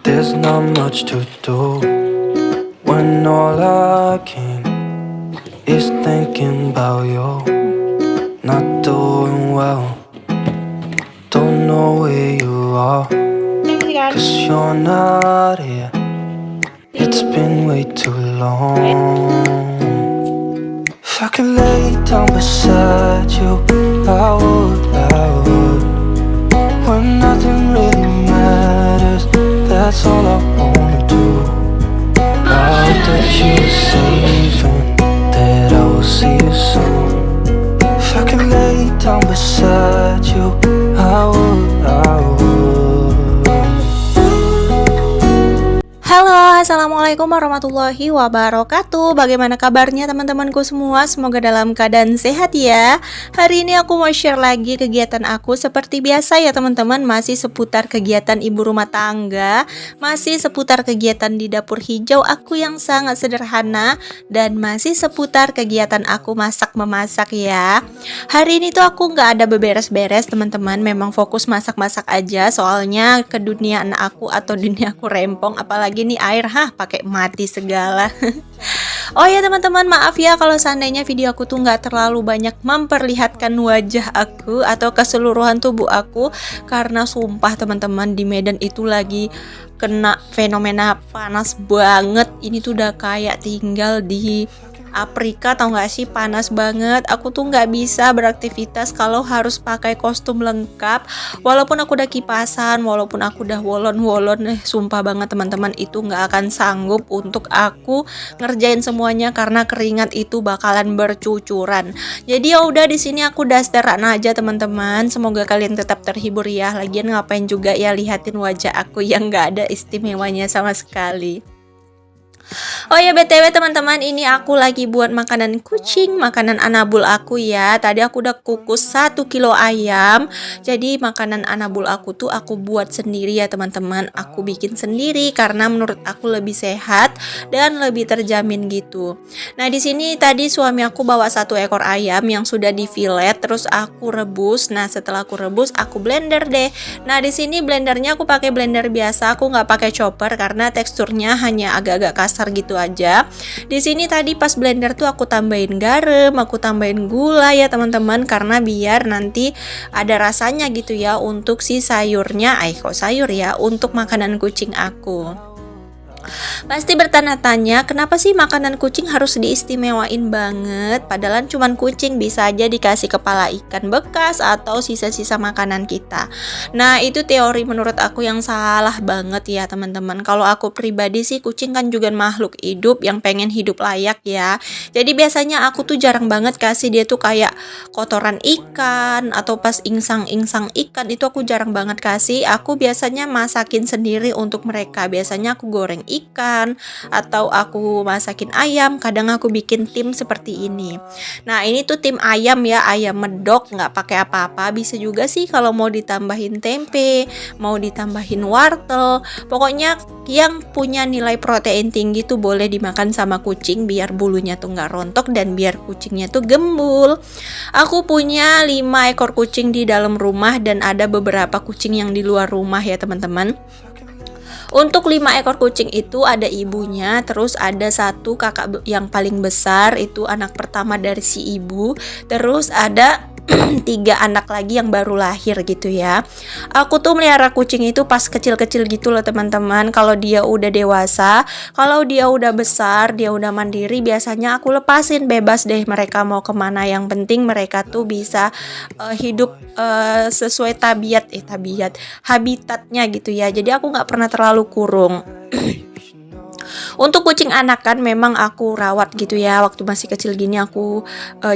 There's not much to do when all I can is thinking about you. Not doing well, don't know where you are, cause you're not here. It's been way too long. If I could lay down beside you, I would. When nothing really matters, that's all I wanna do. Now that you're safe and that I will see you soon. If I could lay down beside you, I would. Halo, assalamualaikum warahmatullahi wabarakatuh. Bagaimana kabarnya teman-temanku semua? Semoga dalam keadaan sehat ya. Hari ini aku mau share lagi kegiatan aku seperti biasa ya teman-teman. Masih seputar kegiatan ibu rumah tangga, masih seputar kegiatan di dapur hijau aku yang sangat sederhana, dan masih seputar kegiatan aku masak-memasak ya. Hari ini tuh aku nggak ada beberes-beres teman-teman. Memang fokus masak-masak aja. Soalnya keduniaan aku atau dunia aku rempong, apalagi ini air pakai mati segala. Oh ya teman-teman, maaf ya kalau seandainya video aku tuh nggak terlalu banyak memperlihatkan wajah aku atau keseluruhan tubuh aku, karena sumpah teman-teman di Medan itu lagi kena fenomena panas banget. Ini tuh udah kayak tinggal di Afrika, tau gak sih, panas banget. Aku tuh gak bisa beraktivitas kalau harus pakai kostum lengkap. Walaupun aku udah kipasan, walaupun aku udah wolon-wolon, sumpah banget teman-teman, itu gak akan sanggup untuk aku ngerjain semuanya karena keringat itu bakalan bercucuran. Jadi ya udah, di sini aku dasteran aja teman-teman. Semoga kalian tetap terhibur ya. Lagian ngapain juga ya lihatin wajah aku yang gak ada istimewanya sama sekali. Oh ya BTW teman-teman, ini aku lagi buat makanan kucing, makanan anabul aku ya. Tadi aku udah kukus 1 kilo ayam. Jadi makanan anabul aku tuh aku buat sendiri ya teman-teman. Aku bikin sendiri karena menurut aku lebih sehat dan lebih terjamin gitu. Nah di sini tadi suami aku bawa 1 ekor ayam yang sudah di filet, terus aku rebus. Nah setelah aku rebus aku blender deh. Nah di sini blendernya aku pakai blender biasa, aku nggak pakai chopper karena teksturnya hanya agak-agak kasar gitu aja. Di sini tadi pas blender tuh aku tambahin garam, aku tambahin gula ya teman-teman, karena biar nanti ada rasanya gitu ya untuk si sayurnya. Kok sayur ya, untuk makanan kucing aku. Pasti bertanya-tanya, kenapa sih makanan kucing harus diistimewain banget? Padahal cuman kucing, bisa aja dikasih kepala ikan bekas atau sisa-sisa makanan kita. Nah itu teori menurut aku yang salah banget ya teman-teman. Kalau aku pribadi sih, kucing kan juga makhluk hidup yang pengen hidup layak ya. Jadi biasanya aku tuh jarang banget kasih dia tuh kayak kotoran ikan atau pas insang-insang ikan, itu aku jarang banget kasih. Aku biasanya masakin sendiri untuk mereka. Biasanya aku goreng ikan atau aku masakin ayam. Kadang aku bikin tim seperti ini. Nah ini tuh tim ayam ya, ayam medok, nggak pakai apa-apa. Bisa juga sih kalau mau ditambahin tempe, mau ditambahin wortel, pokoknya yang punya nilai protein tinggi tuh boleh dimakan sama kucing, biar bulunya tuh nggak rontok dan biar kucingnya tuh gembul. Aku punya 5 ekor kucing di dalam rumah dan ada beberapa kucing yang di luar rumah ya teman-teman. Untuk 5 ekor kucing itu ada ibunya, terus ada 1 kakak yang paling besar, itu anak pertama dari si ibu, terus ada 3 anak lagi yang baru lahir gitu ya. Aku tuh melihara kucing itu pas kecil-kecil gitu loh teman-teman. Kalau dia udah dewasa, kalau dia udah besar, dia udah mandiri, biasanya aku lepasin bebas deh mereka mau kemana. Yang penting mereka tuh bisa hidup sesuai habitatnya gitu ya. Jadi aku nggak pernah terlalu kurung. Untuk kucing anakan memang aku rawat gitu ya. Waktu masih kecil gini aku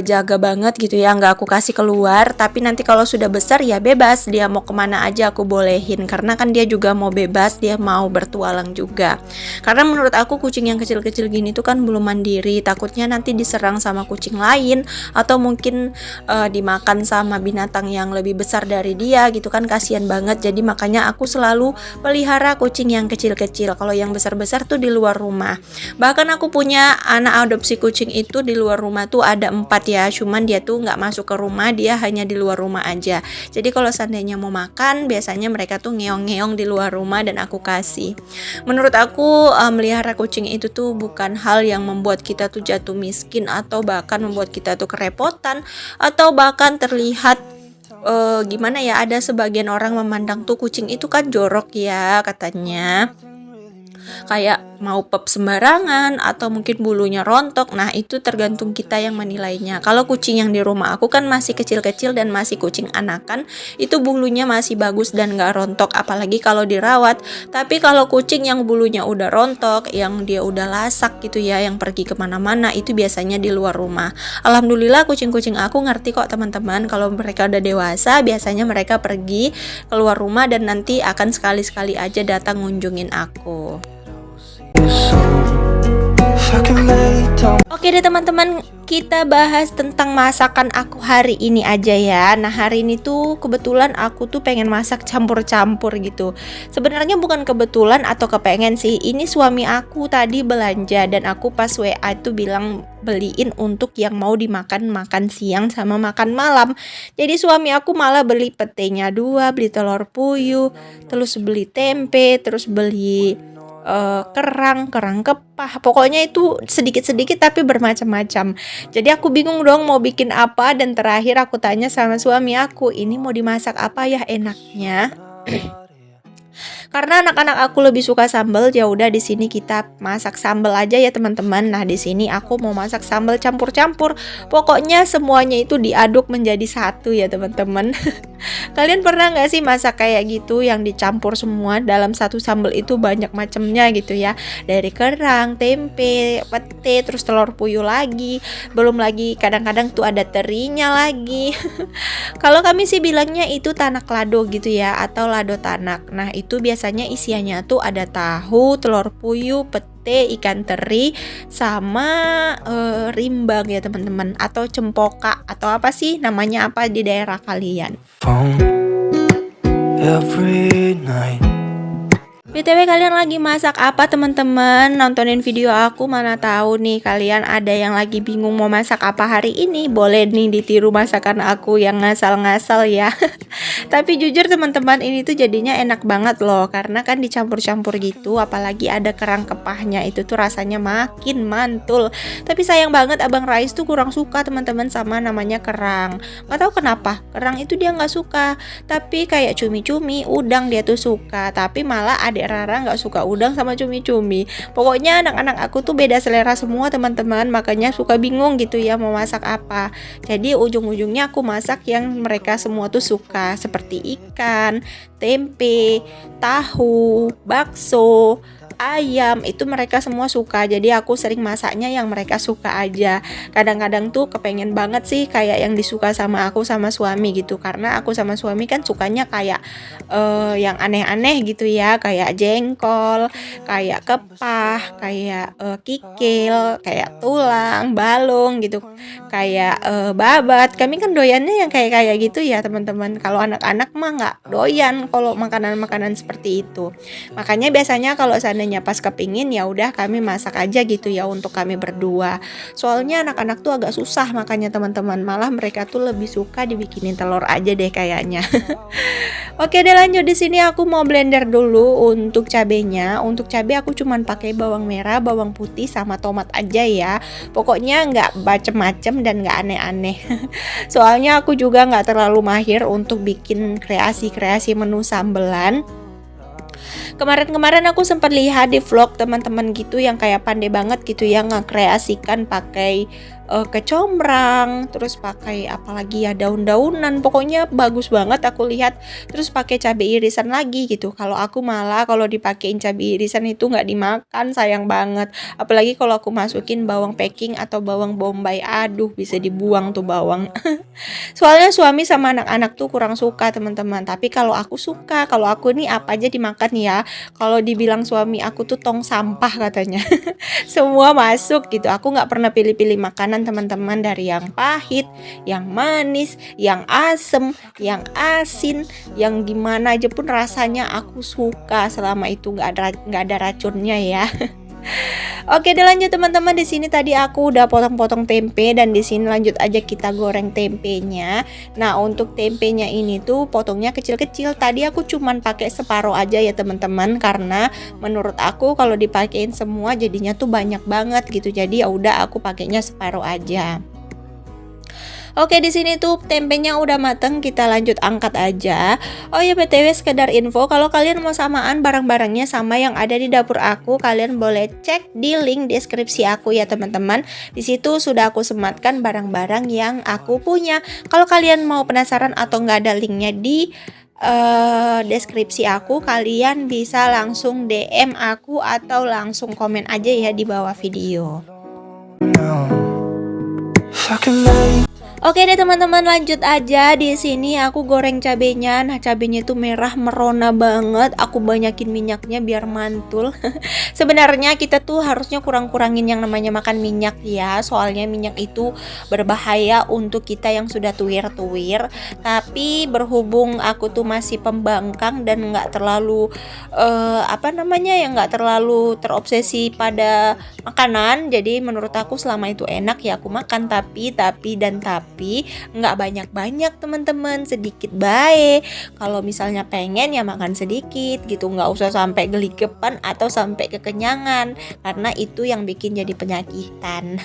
jaga banget gitu ya, nggak aku kasih keluar. Tapi nanti kalau sudah besar ya bebas, dia mau kemana aja aku bolehin. Karena kan dia juga mau bebas, dia mau bertualang juga. Karena menurut aku kucing yang kecil-kecil gini tuh kan belum mandiri. Takutnya nanti diserang sama kucing lain, atau mungkin dimakan sama binatang yang lebih besar dari dia gitu kan, kasihan banget. Jadi makanya aku selalu pelihara kucing yang kecil-kecil. Kalau yang besar-besar tuh di luar rumah rumah. Bahkan aku punya anak adopsi kucing itu di luar rumah tuh ada 4 ya, cuman dia tuh nggak masuk ke rumah, dia hanya di luar rumah aja. Jadi kalau seandainya mau makan, biasanya mereka tuh ngeong-ngeong di luar rumah dan aku kasih. Menurut aku melihara kucing itu tuh bukan hal yang membuat kita tuh jatuh miskin atau bahkan membuat kita tuh kerepotan atau bahkan terlihat gimana ya, ada sebagian orang memandang tuh kucing itu kan jorok ya katanya, kayak mau pep sembarangan atau mungkin bulunya rontok. Nah itu tergantung kita yang menilainya. Kalau kucing yang di rumah aku kan masih kecil-kecil dan masih kucing anakan, itu bulunya masih bagus dan gak rontok, apalagi kalau dirawat. Tapi kalau kucing yang bulunya udah rontok, yang dia udah lasak gitu ya, yang pergi kemana-mana, itu biasanya di luar rumah. Alhamdulillah kucing-kucing aku ngerti kok teman-teman, kalau mereka udah dewasa biasanya mereka pergi keluar rumah dan nanti akan sekali-sekali aja datang ngunjungin aku. Oke deh teman-teman, kita bahas tentang masakan aku hari ini aja ya. Nah hari ini tuh kebetulan aku tuh pengen masak campur-campur gitu. Sebenarnya bukan kebetulan atau kepengen sih, ini suami aku tadi belanja dan aku pas WA itu bilang beliin untuk yang mau dimakan makan siang sama makan malam. Jadi suami aku malah beli petenya 2, beli telur puyuh, terus beli tempe, terus beli kerang kepah, pokoknya itu sedikit-sedikit tapi bermacam-macam. Jadi aku bingung dong mau bikin apa, dan terakhir aku tanya sama suami aku, ini mau dimasak apa ya enaknya? Karena anak-anak aku lebih suka sambal, ya udah di sini kita masak sambal aja ya teman-teman. Nah, di sini aku mau masak sambal campur-campur. Pokoknya semuanya itu diaduk menjadi satu ya teman-teman. Kalian pernah nggak sih masak kayak gitu yang dicampur semua dalam satu sambal itu banyak macamnya gitu ya? Dari kerang, tempe, pete, terus telur puyuh lagi. Belum lagi kadang-kadang tuh ada terinya lagi. Kalau kami sih bilangnya itu tanak lado gitu ya, atau lado tanak. Nah itu biasanya isiannya tuh ada tahu, telur puyuh, pete, ikan teri, sama rimbang ya teman-teman, atau cempoka, atau apa sih namanya apa di daerah kalian. Every night. BTW kalian lagi masak apa teman-teman? Nontonin video aku, mana tahu nih kalian ada yang lagi bingung mau masak apa hari ini. Boleh nih ditiru masakan aku yang ngasal-ngasal ya. Tapi jujur teman-teman, ini tuh jadinya enak banget loh, karena kan dicampur-campur gitu, apalagi ada kerang kepahnya, itu tuh rasanya makin mantul. Tapi sayang banget Abang Rais tuh kurang suka teman-teman sama namanya kerang. Gak tahu kenapa, kerang itu dia nggak suka. Tapi kayak cumi-cumi, udang dia tuh suka. Tapi malah adik Rara nggak suka udang sama cumi-cumi. Pokoknya anak-anak aku tuh beda selera semua teman-teman, makanya suka bingung gitu ya mau masak apa. Jadi ujung-ujungnya aku masak yang mereka semua tuh suka, seperti ikan, tempe, tahu, bakso, ayam, itu mereka semua suka. Jadi aku sering masaknya yang mereka suka aja. Kadang-kadang tuh kepengen banget sih kayak yang disuka sama aku sama suami gitu, karena aku sama suami kan sukanya kayak yang aneh-aneh gitu ya, kayak jengkol, kayak kepah, kayak kikil, kayak tulang, balung gitu, kayak babat. Kami kan doyannya yang kayak gitu ya teman-teman. Kalau anak-anak mah nggak doyan kalau makanan-makanan seperti itu. Makanya biasanya kalau seandainya pas kepingin, ya udah kami masak aja gitu ya untuk kami berdua. Soalnya anak-anak tuh agak susah makanya teman-teman, malah mereka tuh lebih suka dibikinin telur aja deh kayaknya. Oke deh, lanjut. Di sini aku mau blender dulu untuk cabenya. Untuk cabai aku cuman pakai bawang merah, bawang putih sama tomat aja ya. Pokoknya nggak macem-macem dan nggak aneh-aneh. Soalnya aku juga nggak terlalu mahir untuk bikin kreasi-kreasi menu sambelan. Kemarin-kemarin aku sempat lihat di vlog teman-teman gitu yang kayak pandai banget gitu ya ngekreasikan pakai kecombrang, terus pakai apalagi ya daun-daunan, pokoknya bagus banget aku lihat. Terus pakai cabai irisan lagi gitu. Kalau aku malah kalau dipakein cabai irisan itu nggak dimakan, sayang banget. Apalagi kalau aku masukin bawang packing atau bawang bombay, aduh bisa dibuang tuh bawang. Soalnya suami sama anak-anak tuh kurang suka teman-teman. Tapi kalau aku suka, kalau aku nih apa aja dimakan ya. Kalau dibilang suami aku tuh tong sampah katanya. Semua masuk gitu. Aku nggak pernah pilih-pilih makanan teman-teman, dari yang pahit, yang manis, yang asem, yang asin, yang gimana aja pun rasanya aku suka selama itu nggak ada racunnya ya. Oke deh lanjut teman-teman, di sini tadi aku udah potong-potong tempe dan di sini lanjut aja kita goreng tempenya. Nah, untuk tempenya ini tuh potongnya kecil-kecil. Tadi aku cuman pakai separuh aja ya teman-teman, karena menurut aku kalau dipakein semua jadinya tuh banyak banget gitu. Jadi ya udah aku pakainya separuh aja. Oke, di sini tuh tempenya udah mateng, kita lanjut angkat aja. Oh ya BTW sekedar info, kalau kalian mau samaan barang-barangnya sama yang ada di dapur aku, kalian boleh cek di link deskripsi aku ya teman-teman. Di situ sudah aku sematkan barang-barang yang aku punya. Kalau kalian mau penasaran atau nggak ada linknya di deskripsi aku, kalian bisa langsung DM aku atau langsung komen aja ya di bawah video. Now, if I can make Oke deh teman-teman, lanjut aja. Di sini aku goreng cabenya. Nah, cabenya itu merah merona banget. Aku banyakin minyaknya biar mantul. Sebenarnya kita tuh harusnya kurang-kurangin yang namanya makan minyak ya. Soalnya minyak itu berbahaya untuk kita yang sudah tuwir-tuwir. Tapi berhubung aku tuh masih pembangkang dan nggak terlalu nggak terlalu terobsesi pada makanan. Jadi menurut aku selama itu enak ya aku makan. Tapi nggak banyak-banyak teman-teman, sedikit baik. Kalau misalnya pengen ya makan sedikit gitu, nggak usah sampai geligepan atau sampai kekenyangan, karena itu yang bikin jadi penyakitan.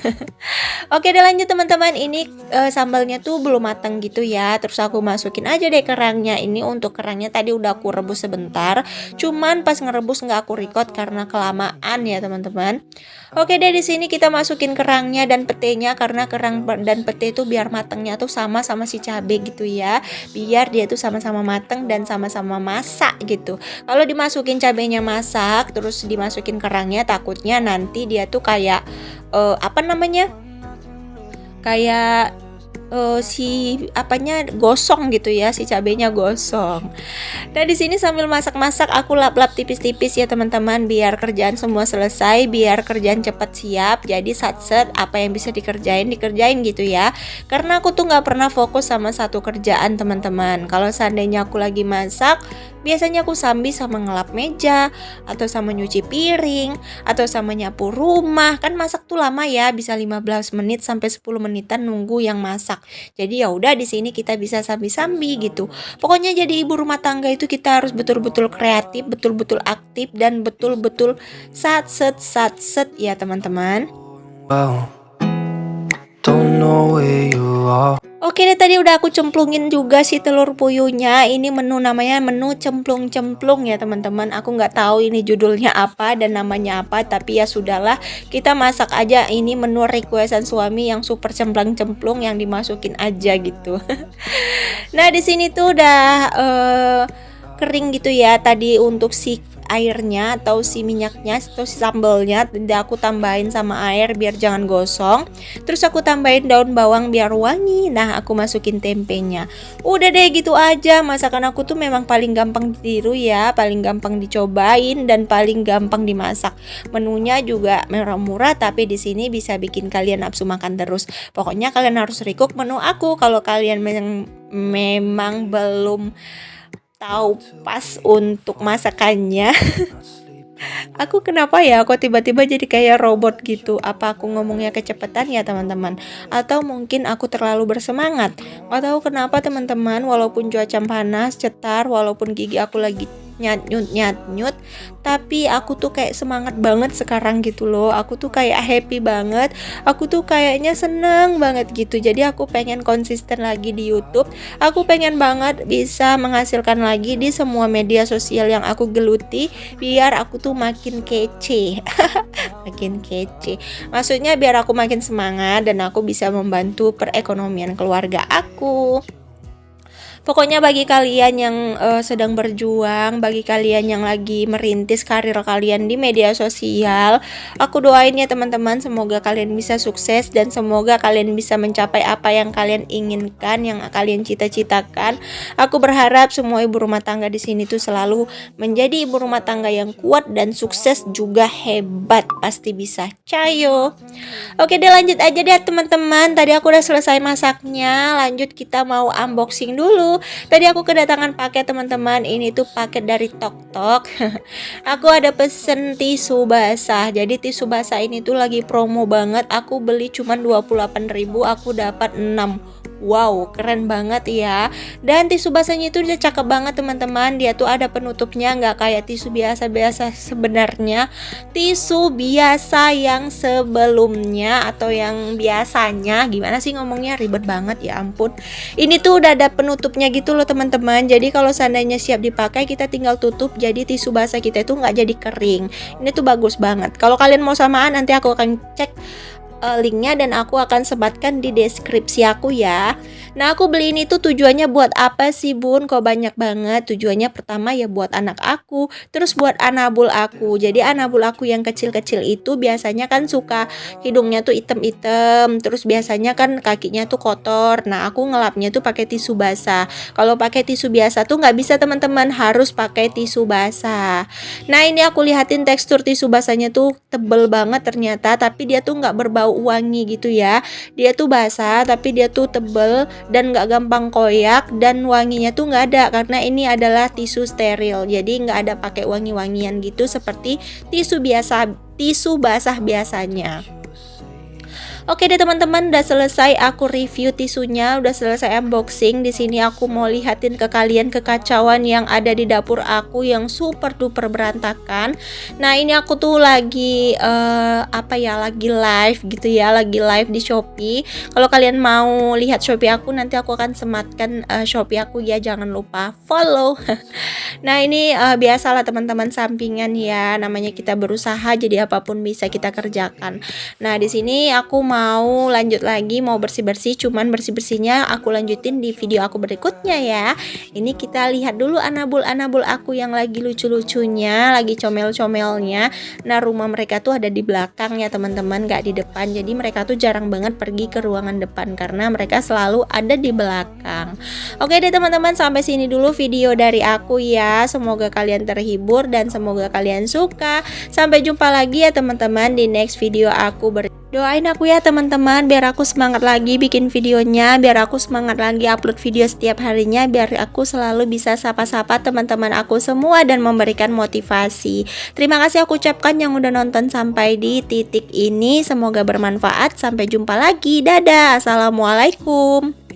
Oke deh lanjut teman-teman, ini sambalnya tuh belum matang gitu ya, terus aku masukin aja deh kerangnya. Ini untuk kerangnya tadi udah aku rebus sebentar, cuman pas ngerebus nggak aku record karena kelamaan ya teman-teman. Oke deh, di sini kita masukin kerangnya dan petenya, karena kerang dan pete itu biar matangnya tuh sama si cabe gitu ya, biar dia tuh sama-sama mateng dan sama-sama masak gitu. Kalau dimasukin cabenya masak terus dimasukin kerangnya, takutnya nanti dia tuh kayak kayak gosong gitu ya, si cabenya gosong. Nah di sini sambil masak-masak aku lap-lap tipis-tipis ya teman-teman, biar kerjaan semua selesai, biar kerjaan cepat siap. Jadi satset apa yang bisa dikerjain gitu ya. Karena aku tuh nggak pernah fokus sama satu kerjaan teman-teman. Kalau seandainya aku lagi masak, biasanya aku sambil sama ngelap meja, atau sama nyuci piring, atau sama nyapu rumah. Kan masak tuh lama ya, bisa 15 menit sampai 10 menitan nunggu yang masak. Jadi ya udah di sini kita bisa sambi-sambi gitu. Pokoknya jadi ibu rumah tangga itu kita harus betul-betul kreatif, betul-betul aktif, dan betul-betul satset ya teman-teman. well, don't know where you are. Oke deh, tadi udah aku cemplungin juga si telur puyuhnya. Ini menu namanya menu cemplung-cemplung ya teman-teman. Aku nggak tahu ini judulnya apa dan namanya apa, tapi ya sudahlah, kita masak aja. Ini menu requestan suami yang super cemplang-cemplung, yang dimasukin aja gitu. Nah di sini tuh udah kering gitu ya tadi untuk si airnya atau si minyaknya atau si sambalnya. Tidak, aku tambahin sama air biar jangan gosong. Terus aku tambahin daun bawang biar wangi. Nah aku masukin tempenya. Udah deh gitu aja. Masakan aku tuh memang paling gampang ditiru ya, paling gampang dicobain dan paling gampang dimasak. Menunya juga murah-murah, tapi di sini bisa bikin kalian nafsu makan terus. Pokoknya kalian harus recook menu aku kalau kalian memang belum tahu pas untuk masakannya. Aku kenapa ya kok tiba-tiba jadi kayak robot gitu? Apa aku ngomongnya kecepatan ya teman-teman? Atau mungkin aku terlalu bersemangat? Gak tahu kenapa teman-teman, walaupun cuaca panas, cetar, walaupun gigi aku lagi nyat-nyut, tapi aku tuh kayak semangat banget sekarang gitu loh. Aku tuh kayak happy banget. Aku tuh kayaknya seneng banget gitu. Jadi aku pengen konsisten lagi di YouTube. Aku pengen banget bisa menghasilkan lagi di semua media sosial yang aku geluti, biar aku tuh makin kece. Makin kece. Maksudnya biar aku makin semangat dan aku bisa membantu perekonomian keluarga aku. Pokoknya bagi kalian yang sedang berjuang, bagi kalian yang lagi merintis karir kalian di media sosial, aku doain ya teman-teman, semoga kalian bisa sukses dan semoga kalian bisa mencapai apa yang kalian inginkan, yang kalian cita-citakan. Aku berharap semua ibu rumah tangga di sini tuh selalu menjadi ibu rumah tangga yang kuat dan sukses juga hebat, pasti bisa. Cayo. Oke deh lanjut aja deh teman-teman. Tadi aku udah selesai masaknya, lanjut kita mau unboxing dulu. wabarakatuh. Tadi aku kedatangan paket teman-teman. Ini tuh paket dari Tok Tok. Aku ada pesen tisu basah. Jadi tisu basah ini tuh lagi promo banget. Aku beli cuma 28.000, aku dapat 6. Wow, keren banget ya. Dan tisu basahnya itu udah cakep banget teman-teman. Dia tuh ada penutupnya, nggak kayak tisu biasa-biasa sebenarnya. Tisu biasa yang sebelumnya atau yang biasanya, gimana sih ngomongnya, ribet banget ya ampun. Ini tuh udah ada penutupnya gitu loh teman-teman. Jadi kalau seandainya siap dipakai, kita tinggal tutup. Jadi tisu basah kita itu nggak jadi kering. Ini tuh bagus banget. Kalau kalian mau samaan, nanti aku akan cek linknya dan aku akan sematkan di deskripsi aku ya. Nah, aku beli ini tuh tujuannya buat apa sih Bun? Kok banyak banget? Tujuannya pertama ya buat anak aku, terus buat anabul aku. Jadi anabul aku yang kecil-kecil itu biasanya kan suka hidungnya tuh item-item, terus biasanya kan kakinya tuh kotor. Nah, aku ngelapnya tuh pakai tisu basah. Kalau pakai tisu biasa tuh nggak bisa teman-teman, harus pakai tisu basah. Nah, ini aku lihatin tekstur tisu basahnya tuh tebel banget ternyata, tapi dia tuh nggak berbau wangi gitu ya. Dia tuh basah tapi dia tuh tebel dan nggak gampang koyak, dan wanginya tuh nggak ada karena ini adalah tisu steril. Jadi nggak ada pakai wangi-wangian gitu seperti tisu biasa, tisu basah biasanya. Oke deh teman-teman, udah selesai aku review tisunya, udah selesai unboxing. Di sini aku mau lihatin ke kalian kekacauan yang ada di dapur aku yang super duper berantakan. Nah, ini aku tuh lagi lagi live gitu ya, lagi live di Shopee. Kalau kalian mau lihat Shopee aku, nanti aku akan sematkan Shopee aku ya, jangan lupa follow. Nah, ini biasalah teman-teman, sampingan ya, namanya kita berusaha, jadi apapun bisa kita kerjakan. Nah, di sini aku mau lanjut lagi, mau bersih-bersih, cuman bersih-bersihnya aku lanjutin di video aku berikutnya ya. Ini kita lihat dulu anabul-anabul aku yang lagi lucu-lucunya, lagi comel-comelnya. Nah, rumah mereka tuh ada di belakang ya teman-teman, gak di depan. Jadi mereka tuh jarang banget pergi ke ruangan depan karena mereka selalu ada di belakang. Oke deh teman-teman, sampai sini dulu video dari aku ya. Semoga kalian terhibur dan semoga kalian suka. Sampai jumpa lagi ya teman-teman di next video aku Doain aku ya teman-teman, biar aku semangat lagi bikin videonya, biar aku semangat lagi upload video setiap harinya, biar aku selalu bisa sapa-sapa teman-teman aku semua dan memberikan motivasi. Terima kasih aku ucapkan yang udah nonton sampai di titik ini, semoga bermanfaat. Sampai jumpa lagi, dadah, assalamualaikum.